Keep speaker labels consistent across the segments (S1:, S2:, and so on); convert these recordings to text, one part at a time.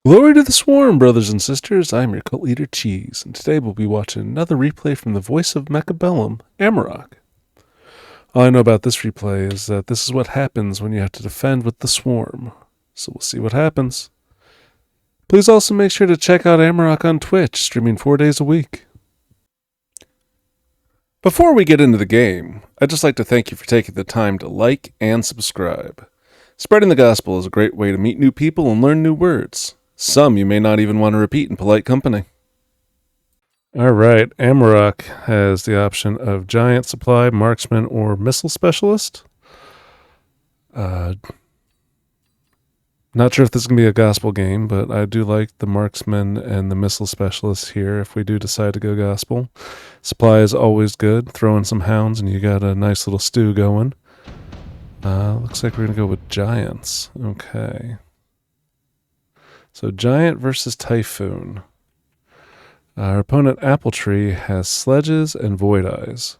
S1: Glory to the swarm, brothers and sisters. I'm your cult leader, Cheese, and today we'll be watching another replay from the voice of Mechabellum, Amaroq. All I know about this replay is that this is what happens when you have to defend with the swarm. So we'll see what happens. Please also make sure to check out Amaroq on Twitch, streaming 4 days a week. Before we get into the game, I'd just like to thank you for taking the time to like and subscribe. Spreading the gospel is a great way to meet new people and learn new words. Some you may not even want to repeat in polite company. Alright, Amaroq has the option of Giant Supply, Marksman, or Missile Specialist. Not sure if this is going to be a gospel game, but I do like the Marksman and the Missile Specialist here if we do decide to go gospel. Supply is always good. Throw in some hounds and you got a nice little stew going. Looks like we're going to go with Giants. Okay. So Giant versus Typhoon. Our opponent Apple Tree has Sledges and Void Eyes.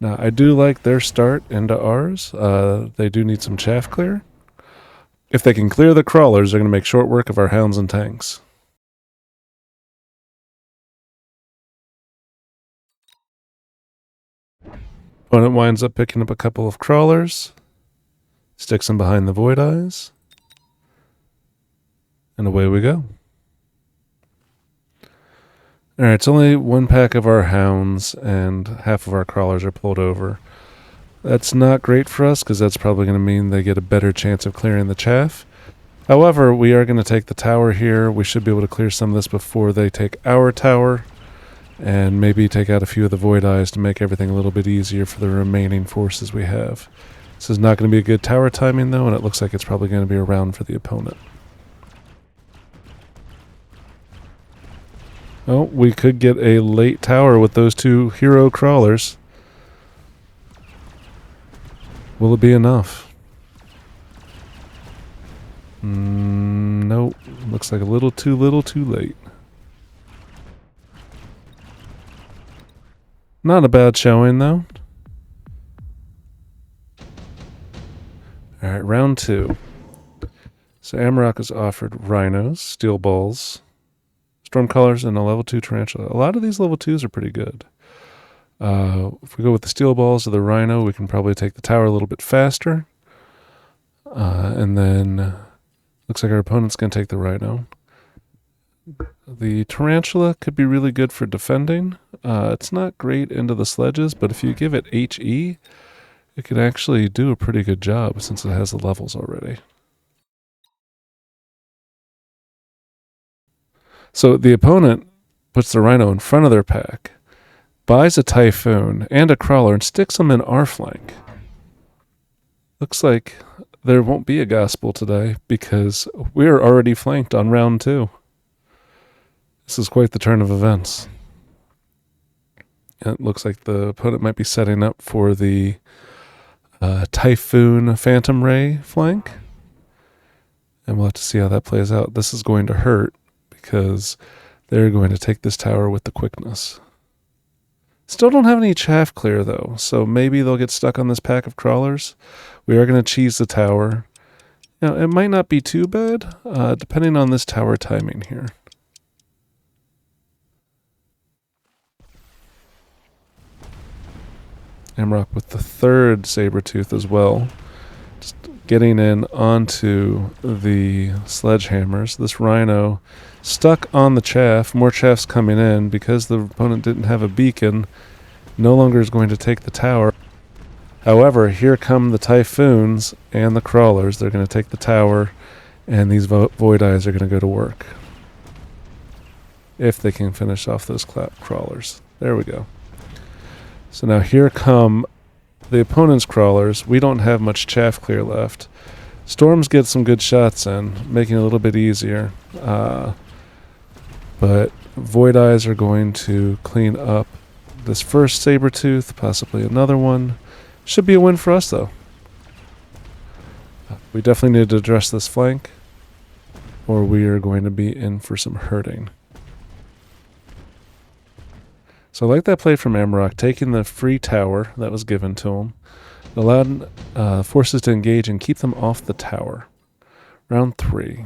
S1: Now I do like their start into ours. They do need some chaff clear. If they can clear the crawlers, they're going to make short work of our hounds and tanks. Opponent winds up picking up a couple of crawlers. Sticks them behind the Void Eyes. And away we go. Alright, it's only one pack of our hounds and half of our crawlers are pulled over. That's not great for us because that's probably going to mean they get a better chance of clearing the chaff. However, we are going to take the tower here. We should be able to clear some of this before they take our tower. And maybe take out a few of the Void Eyes to make everything a little bit easier for the remaining forces we have. This is not going to be a good tower timing though, and it looks like it's probably going to be a round for the opponent. Oh, we could get a late tower with those two hero crawlers. Will it be enough? Nope. Looks like a little too late. Not a bad showing, though. Alright, round 2. So Amaroq is offered Rhinos, Steel Balls, Stormcallers, and a level 2 Tarantula. A lot of these level 2s are pretty good. If we go with the Steel Balls or the Rhino, we can probably take the tower a little bit faster. And then looks like our opponent's going to take the Rhino. The Tarantula could be really good for defending. It's not great into the sledges, but if you give it HE, it can actually do a pretty good job since it has the levels already. So the opponent puts the Rhino in front of their pack, buys a Typhoon and a Crawler, and sticks them in our flank. Looks like there won't be a gospel today because we're already flanked on round 2. This is quite the turn of events. It looks like the opponent might be setting up for the Typhoon Phantom Ray flank. And we'll have to see how that plays out. This is going to hurt because they're going to take this tower with the quickness. Still don't have any chaff clear though, so maybe they'll get stuck on this pack of crawlers. We are going to cheese the tower. Now, it might not be too bad, depending on this tower timing here. Amaroq with the third Sabertooth as well. Just getting in onto the sledgehammers. This Rhino stuck on the chaff. More chaff's coming in because the opponent didn't have a beacon. No longer is going to take the tower. However, here come the Typhoons and the Crawlers. They're going to take the tower, and these Void Eyes are going to go to work. If they can finish off those Crawlers. There we go. So now here come the opponent's Crawlers. We don't have much chaff clear left. Storms get some good shots in, making it a little bit easier. But Void Eyes are going to clean up this first Sabertooth, possibly another one. Should be a win for us, though. We definitely need to address this flank, or we are going to be in for some hurting. So I like that play from Amaroq, taking the free tower that was given to him. It allowed forces to engage and keep them off the tower. Round 3.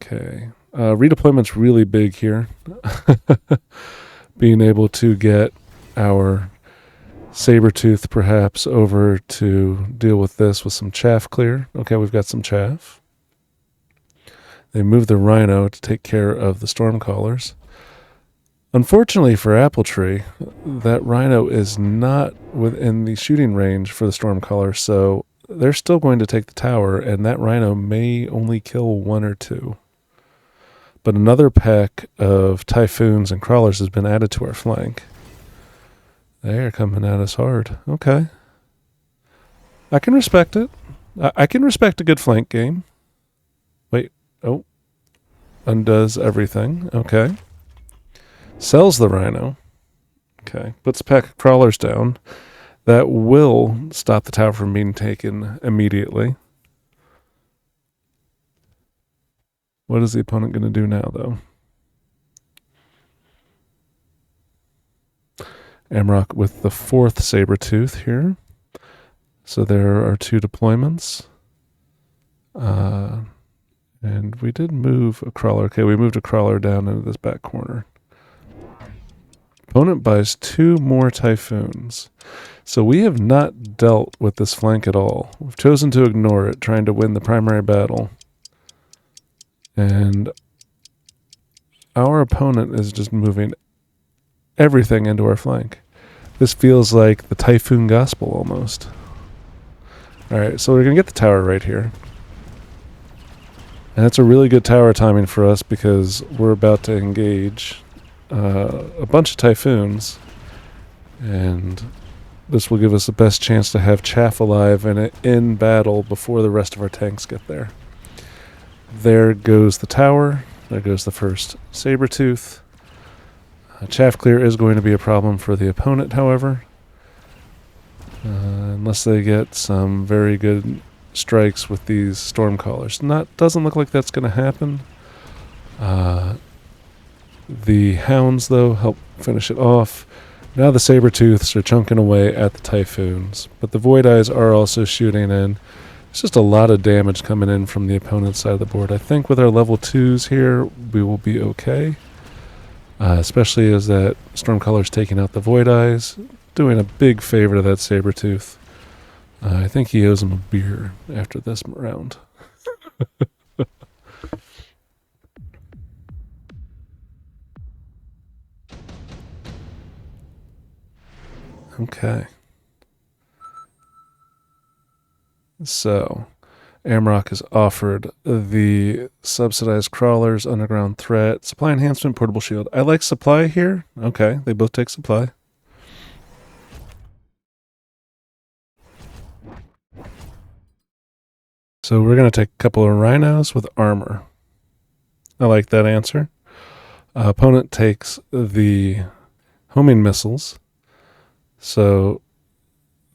S1: Okay. Redeployment's really big here. Being able to get our Sabertooth perhaps over to deal with this with some chaff clear. Okay, we've got some chaff. They move the Rhino to take care of the Stormcallers. Unfortunately for Appletree, that Rhino is not within the shooting range for the Stormcaller, so they're still going to take the tower, and that Rhino may only kill 1 or 2. But another pack of Typhoons and Crawlers has been added to our flank. They are coming at us hard. Okay. I can respect it. I can respect a good flank game. Wait. Oh. Undoes everything. Okay. Sells the Rhino. Okay. Puts a pack of Crawlers down. That will stop the tower from being taken immediately. What is the opponent going to do now, though? Amaroq with the 4th Sabertooth here. So there are 2 deployments. And we did move a Crawler. Okay, we moved a Crawler down into this back corner. Opponent buys 2 more Typhoons. So we have not dealt with this flank at all. We've chosen to ignore it, trying to win the primary battle. And our opponent is just moving everything into our flank. This feels like the Typhoon Gospel almost. Alright, so we're going to get the tower right here. And that's a really good tower timing for us because we're about to engage a bunch of Typhoons. And this will give us the best chance to have Chaff alive and in battle before the rest of our tanks get there. There goes the tower. There goes the first Sabertooth. Chaff clear is going to be a problem for the opponent, however. Unless they get some very good strikes with these Stormcallers. Doesn't look like that's going to happen. The Hounds, though, help finish it off. Now the Sabertooths are chunking away at the Typhoons. But the Void Eyes are also shooting in. It's just a lot of damage coming in from the opponent's side of the board. I think with our level 2s here, we will be okay. Especially as that Stormcaller's taking out the Void Eyes. Doing a big favor to that Sabertooth. I think he owes him a beer after this round. Okay. So, Amaroq has offered the subsidized Crawlers, Underground Threat, Supply Enhancement, Portable Shield. I like Supply here. Okay, they both take Supply. So we're going to take a couple of Rhinos with Armor. I like that answer. Opponent takes the Homing Missiles. So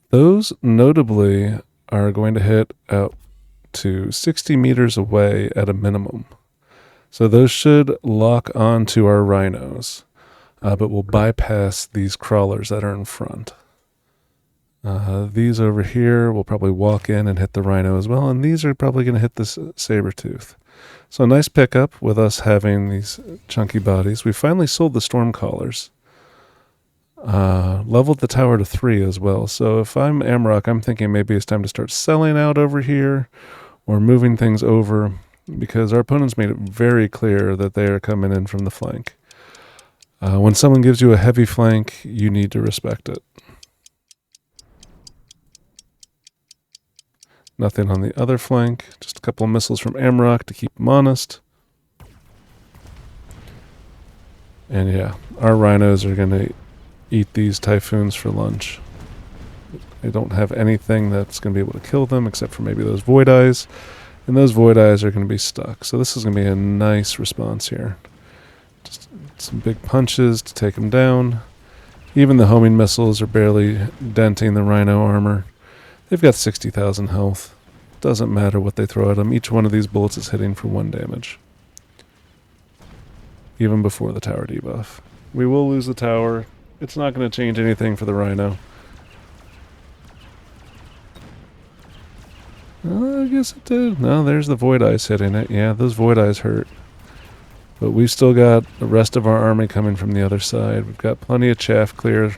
S1: those notably are going to hit out to 60 meters away at a minimum. So those should lock onto our Rhinos, but will bypass these Crawlers that are in front. These over here will probably walk in and hit the Rhino as well, and these are probably going to hit this Sabertooth. So a nice pickup with us having these chunky bodies. We finally sold the Stormcallers. Leveled the tower to 3 as well. So if I'm Amaroq, I'm thinking maybe it's time to start selling out over here or moving things over because our opponents made it very clear that they are coming in from the flank. When someone gives you a heavy flank, you need to respect it. Nothing on the other flank. Just a couple of missiles from Amaroq to keep them honest. And yeah, our Rhinos are going to eat these Typhoons for lunch. They don't have anything that's going to be able to kill them except for maybe those Void Eyes. And those Void Eyes are going to be stuck. So this is going to be a nice response here. Just some big punches to take them down. Even the homing missiles are barely denting the Rhino armor. They've got 60,000 health. Doesn't matter what they throw at them. Each one of these bullets is hitting for 1 damage. Even before the tower debuff. We will lose the tower. It's not going to change anything for the Rhino. I guess it did. No, there's the Void Eyes hitting it. Yeah, those Void Eyes hurt. But we've still got the rest of our army coming from the other side. We've got plenty of chaff clear.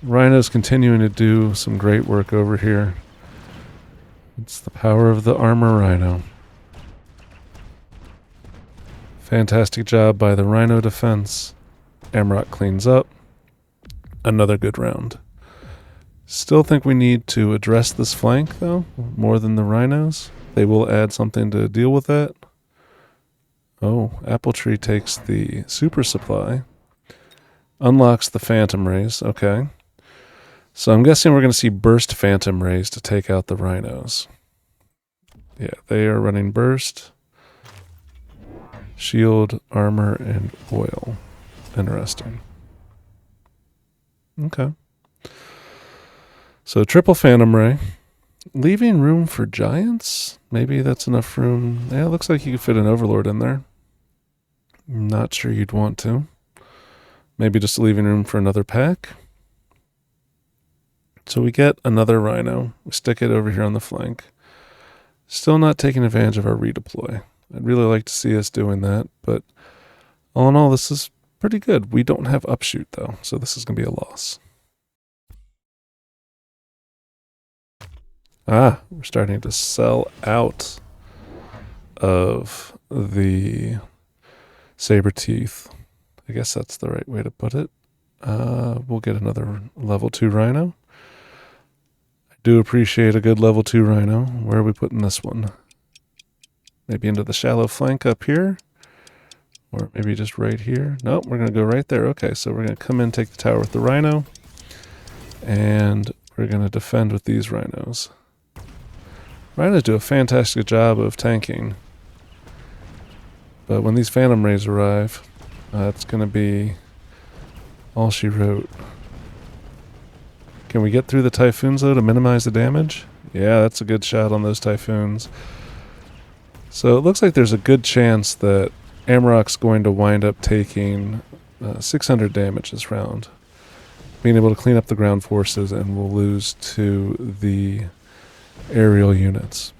S1: Rhino's continuing to do some great work over here. It's the power of the armor rhino. Fantastic job by the rhino defense. Amaroq cleans up. Another good round. Still think we need to address this flank, though, more than the rhinos. They will add something to deal with that. Oh, Apple Tree takes the super supply. Unlocks the phantom rays. Okay. So I'm guessing we're going to see burst phantom rays to take out the rhinos. Yeah, they are running burst. Shield, armor, and oil. Interesting. Okay. So triple phantom ray. Leaving room for giants? Maybe that's enough room. Yeah, it looks like you could fit an overlord in there. Not sure you'd want to. Maybe just leaving room for another pack. So we get another rhino. We stick it over here on the flank. Still not taking advantage of our redeploy. I'd really like to see us doing that, but all in all, this is pretty good. We don't have upshoot, though, so this is going to be a loss. Ah, we're starting to sell out of the saber teeth. I guess that's the right way to put it. We'll get another level 2 rhino. I do appreciate a good level 2 rhino. Where are we putting this one? Maybe into the shallow flank up here? Or maybe just right here? Nope, we're going to go right there. Okay, so we're going to come in, take the tower with the rhino. And we're going to defend with these rhinos. Rhinos do a fantastic job of tanking. But when these phantom rays arrive, it's going to be all she wrote. Can we get through the typhoons, though, to minimize the damage? Yeah, that's a good shot on those typhoons. So it looks like there's a good chance that Amaroq's going to wind up taking 600 damage this round. Being able to clean up the ground forces, and we'll lose to the aerial units.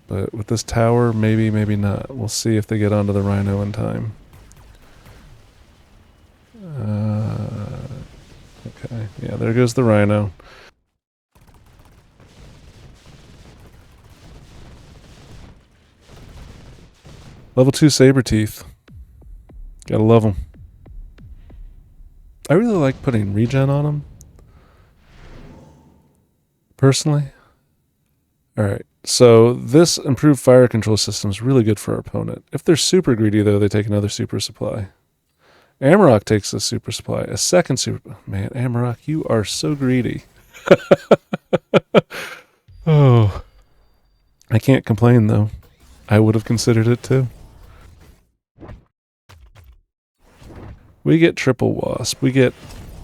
S1: But with this tower, maybe, maybe not. We'll see if they get onto the rhino in time. Okay, yeah, there goes the rhino. Level 2 saber teeth. Gotta love them. I really like putting regen on them. Personally. Alright, so this improved fire control system is really good for our opponent. If they're super greedy, though, they take another super supply. Amaroq takes a super supply. A second super... Man, Amaroq, you are so greedy. Oh. I can't complain, though. I would have considered it, too. We get triple wasp. We get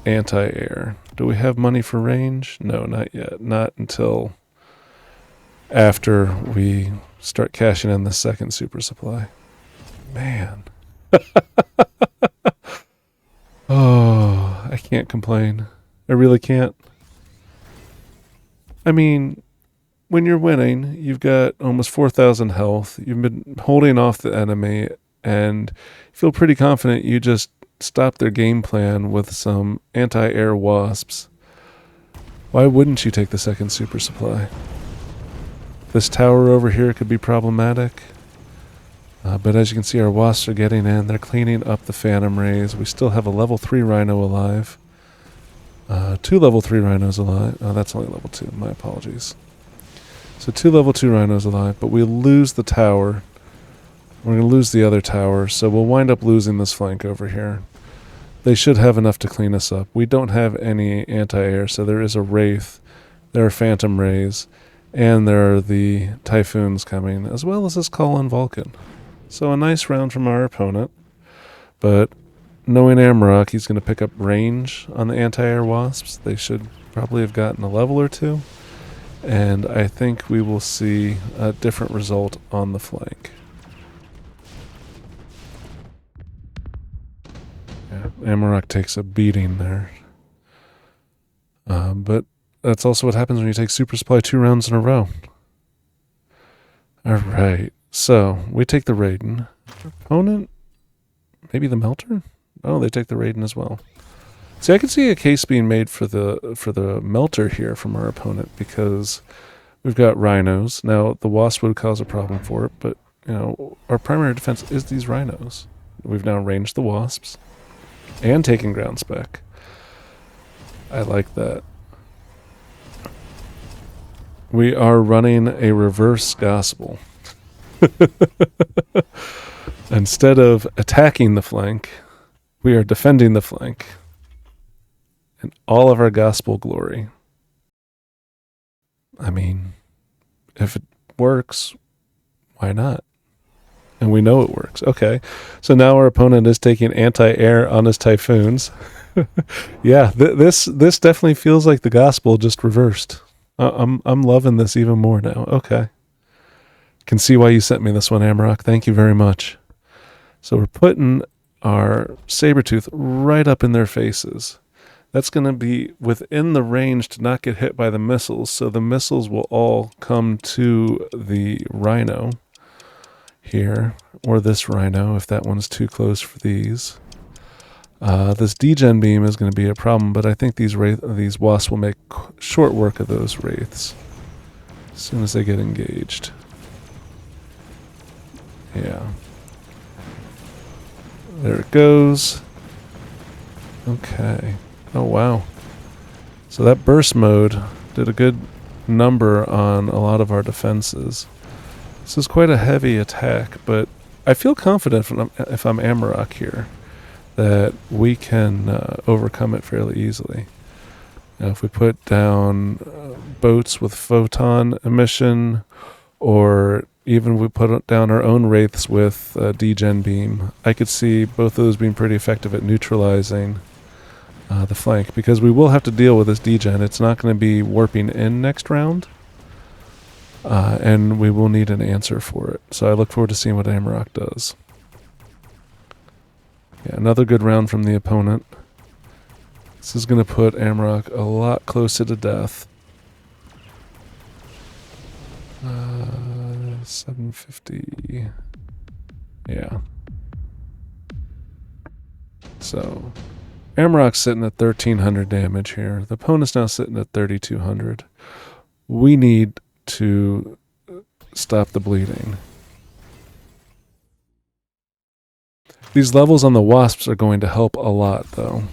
S1: anti-air. Do we have money for range? No, not yet. Not until after we start cashing in the second super supply. Man. Oh, I can't complain. I really can't. I mean, when you're winning, you've got almost 4,000 health. You've been holding off the enemy and feel pretty confident you just stop their game plan with some anti-air wasps. Why wouldn't you take the second super supply? This tower over here could be problematic. But as you can see, our wasps are getting in. They're cleaning up the phantom rays. We still have a level 3 rhino alive. 2 level 3 rhinos alive. Oh, that's only level 2. My apologies. So 2 level 2 rhinos alive, but we lose the tower. We're going to lose the other tower, so we'll wind up losing this flank over here. They should have enough to clean us up. We don't have any anti-air, so there is a wraith. There are phantom rays, and there are the typhoons coming, as well as this call on Vulcan. So a nice round from our opponent, but knowing Amaroq, he's going to pick up range on the anti-air wasps. They should probably have gotten a level or two, and I think we will see a different result on the flank. Yeah, Amaroq takes a beating there. But that's also what happens when you take super supply 2 rounds in a row. Alright, so we take the Raiden. Opponent? Maybe the Melter? Oh, they take the Raiden as well. See, I could see a case being made for the Melter here from our opponent because we've got Rhinos. Now, the Wasp would cause a problem for it, but, you know, our primary defense is these Rhinos. We've now ranged the Wasps and taken ground spec. I like that. We are running a reverse gospel. Instead of attacking the flank, we are defending the flank in all of our gospel glory. I mean, if it works, why not? And we know it works. Okay, so now our opponent is taking anti-air on his Typhoons. Yeah, this definitely feels like the gospel just reversed. I'm loving this even more now. Okay, can see why you sent me this one, Amaroq. Thank you very much. So we're putting our Sabertooth right up in their faces. That's going to be within the range to not get hit by the missiles, so the missiles will all come to the Rhino here, or this Rhino if that one's too close for these. This degen beam is going to be a problem, but I think these Wasps will make short work of those Wraiths as soon as they get engaged. Yeah. There it goes. Okay. Oh, wow. So that burst mode did a good number on a lot of our defenses. This is quite a heavy attack, but I feel confident if I'm Amaroq here that we can overcome it fairly easily. Now, if we put down boats with photon emission, or even we put down our own Wraiths with degen beam, I could see both of those being pretty effective at neutralizing the flank, because we will have to deal with this degen. It's not going to be warping in next round, and we will need an answer for it. So I look forward to seeing what Amaroq does. Yeah, another good round from the opponent. This is going to put Amaroq a lot closer to death. 750. Yeah. So Amaroq's sitting at 1,300 damage here. The opponent's now sitting at 3,200. We need to stop the bleeding. These levels on the Wasps are going to help a lot, though.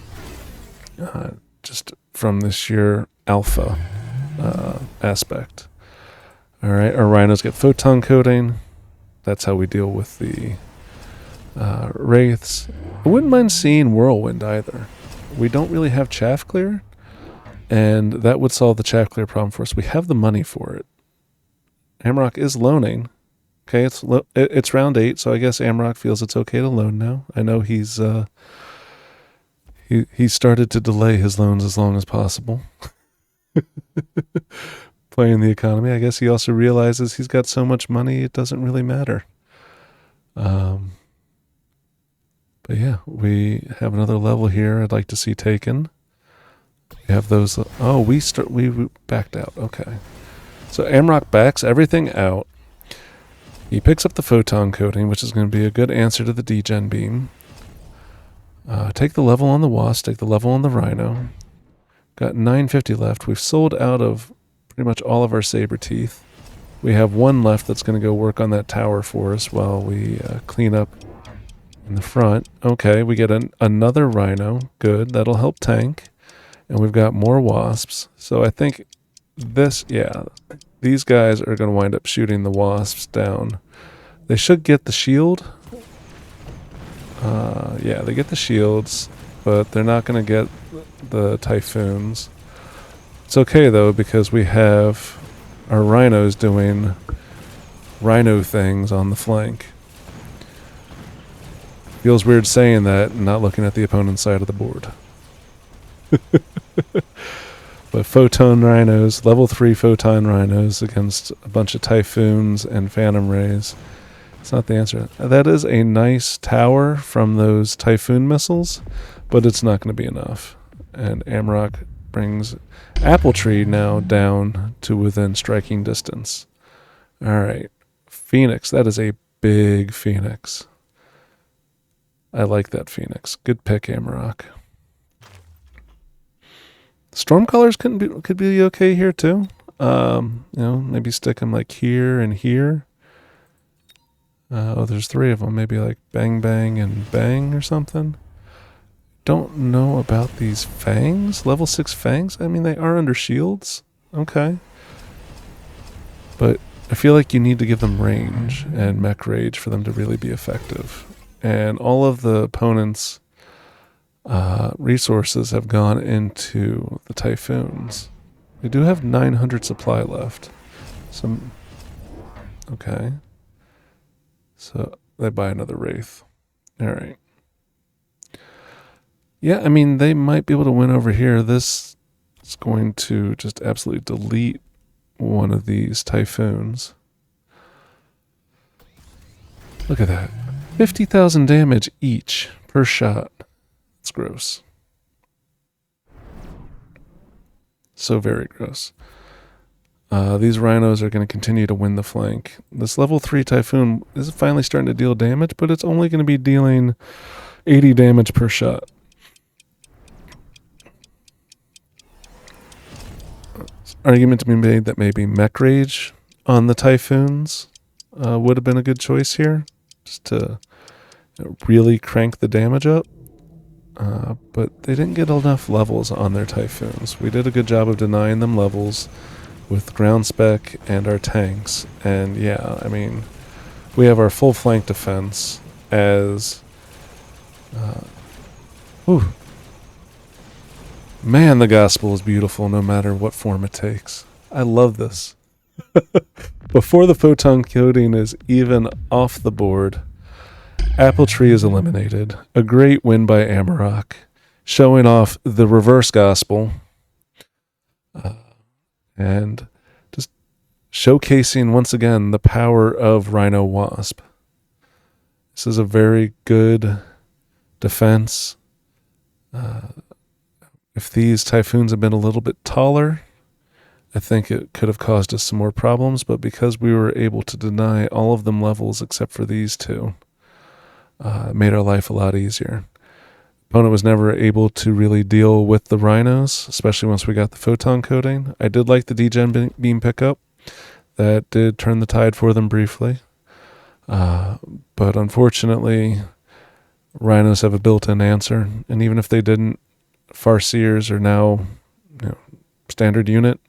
S1: Just from the sheer alpha aspect. Alright, our Rhinos get photon coating. That's how we deal with the Wraiths. I wouldn't mind seeing Whirlwind either. We don't really have chaff clear, and that would solve the chaff clear problem for us. We have the money for it. Amaroq is loaning. Okay, it's round 8, so I guess Amaroq feels it's okay to loan now. I know he's he started to delay his loans as long as possible. Playing the economy. I guess he also realizes he's got so much money it doesn't really matter. But yeah, we have another level here I'd like to see taken. We have those. Oh, we backed out. Okay. So Amaroq backs everything out. He picks up the photon coating, which is going to be a good answer to the degen beam. Take the level on the Wasp, take the level on the Rhino. Got 950 left. We've sold out of pretty much all of our saber teeth. We have one left that's going to go work on that tower for us while we clean up in the front. Okay, we get another Rhino. Good, that'll help tank. And we've got more Wasps. So I think these guys are going to wind up shooting the Wasps down. They should get the shield. Yeah, they get the shields, but they're not going to get the Typhoons. It's okay, though, because we have our Rhinos doing Rhino things on the flank. Feels weird saying that and not looking at the opponent's side of the board. But Photon Rhinos, level 3 Photon Rhinos against a bunch of Typhoons and Phantom Rays. It's not the answer. That is a nice tower from those Typhoon missiles, but it's not going to be enough. And Amaroq brings Apple Tree now down to within striking distance. All right. Phoenix. That is a big Phoenix. I like that Phoenix. Good pick, Amaroq. Stormcallers could be okay here too. Maybe stick them like here and here. There's 3 of them. Maybe like bang, bang, and bang or something. Don't know about these fangs. Level 6 fangs? I mean, they are under shields. Okay. But I feel like you need to give them range and mech rage for them to really be effective. And all of the opponents' resources have gone into the Typhoons. We do have 900 supply left. Okay. So they buy another Wraith. Alright. Yeah, I mean, they might be able to win over here. This is going to just absolutely delete one of these Typhoons. Look at that. 50,000 damage each per shot. That's gross. So very gross. These rhinos are going to continue to win the flank. This level 3 Typhoon is finally starting to deal damage, but it's only going to be dealing 80 damage per shot. Argument to be made that maybe mech rage on the Typhoons would have been a good choice here, just to really crank the damage up. But they didn't get enough levels on their Typhoons. We did a good job of denying them levels with ground spec and our tanks. And yeah, I mean, we have our full flank defense as... Man, the gospel is beautiful no matter what form it takes. I love this. Before the photon coating is even off the board, Apple Tree is eliminated. A great win by Amaroq, showing off the reverse gospel. And just showcasing once again the power of Rhino Wasp. This is a very good defense. If these Typhoons had been a little bit taller, I think it could have caused us some more problems, but because we were able to deny all of them levels except for these 2, it made our life a lot easier. Opponent was never able to really deal with the rhinos, especially once we got the photon coating. I did like the degen beam pickup. That did turn the tide for them briefly. But unfortunately, rhinos have a built-in answer, and even if they didn't, Farseers are now standard unit.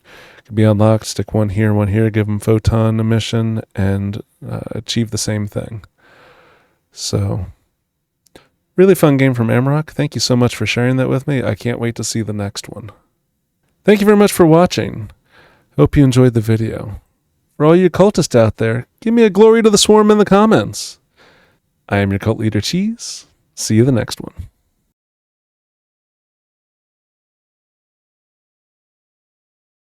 S1: Could be unlocked, stick one here, give them photon emission, and achieve the same thing. So... really fun game from Amaroq. Thank you so much for sharing that with me. I can't wait to see the next one. Thank you very much for watching. Hope you enjoyed the video. For all you cultists out there, give me a glory to the swarm in the comments. I am your cult leader, Cheese. See you the next one.